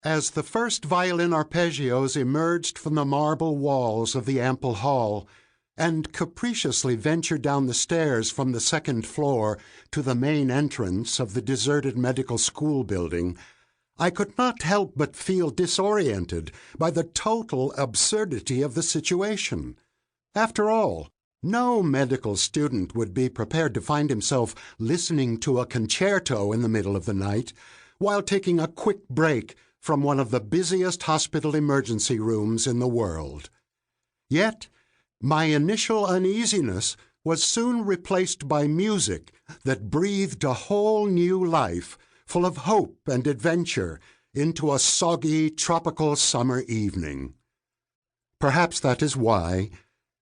As the first violin arpeggios emerged from the marble walls of the ample hall and capriciously ventured down the stairs from the second floor to the main entrance of the deserted medical school building, I could not help but feel disoriented by the total absurdity of the situation. After all, no medical student would be prepared to find himself listening to a concerto in the middle of the night while taking a quick break from one of the busiest hospital emergency rooms in the world. Yet, my initial uneasiness was soon replaced by music that breathed a whole new life, full of hope and adventure, into a soggy, tropical summer evening. Perhaps that is why,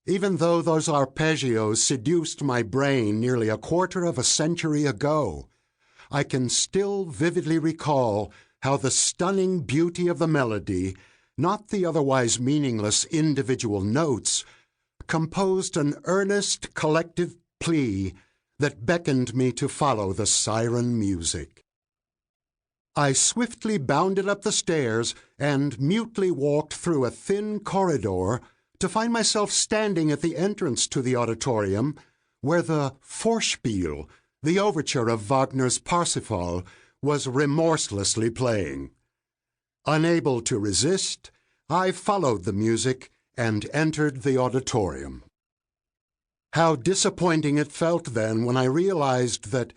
even though those arpeggios seduced my brain nearly a quarter of a century ago, I can still vividly recall how the stunning beauty of the melody, not the otherwise meaningless individual notes, composed an earnest collective plea that beckoned me to follow the siren music. I swiftly bounded up the stairs and mutely walked through a thin corridor to find myself standing at the entrance to the auditorium where the Vorspiel, the overture of Wagner's Parsifal, was remorselessly playing. Unable to resist, I followed the music and entered the auditorium. How disappointing it felt then when I realized that,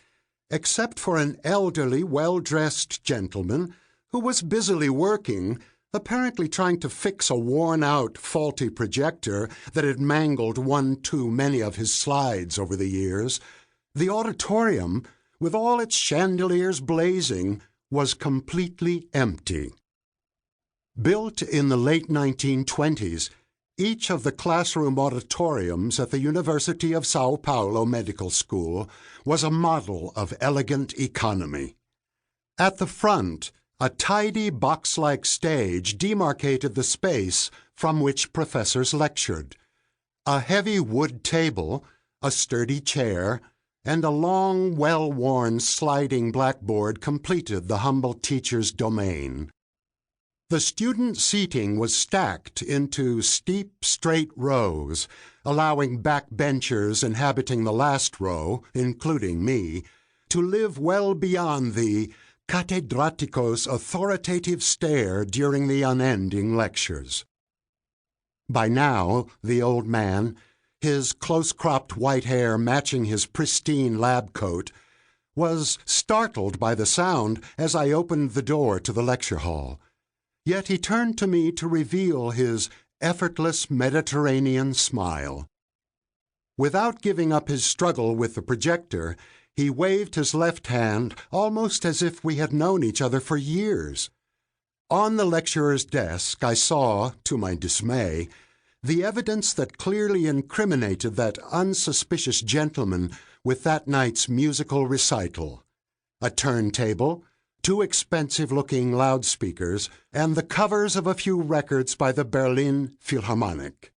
except for an elderly, well-dressed gentleman who was busily working, apparently trying to fix a worn-out, faulty projector that had mangled one too many of his slides over the years, the auditorium, with all its chandeliers blazing, was completely empty. Built in the late 1920s, each of the classroom auditoriums at the University of Sao Paulo Medical School was a model of elegant economy. At the front, a tidy box-like stage demarcated the space from which professors lectured. A heavy wood table, a sturdy chair, and a long, well-worn sliding blackboard completed the humble teacher's domain. The student seating was stacked into steep, straight rows, allowing backbenchers inhabiting the last row, including me, to live well beyond the catedraticos' authoritative stare during the unending lectures. By now, the old man, his close-cropped white hair matching his pristine lab coat, was startled by the sound as I opened the door to the lecture hall. Yet he turned to me to reveal his effortless Mediterranean smile. Without giving up his struggle with the projector, he waved his left hand almost as if we had known each other for years. On the lecturer's desk I saw, to my dismay, the evidence that clearly incriminated that unsuspicious gentleman with that night's musical recital: a turntable, 2 expensive-looking loudspeakers, and the covers of a few records by the Berlin Philharmonic.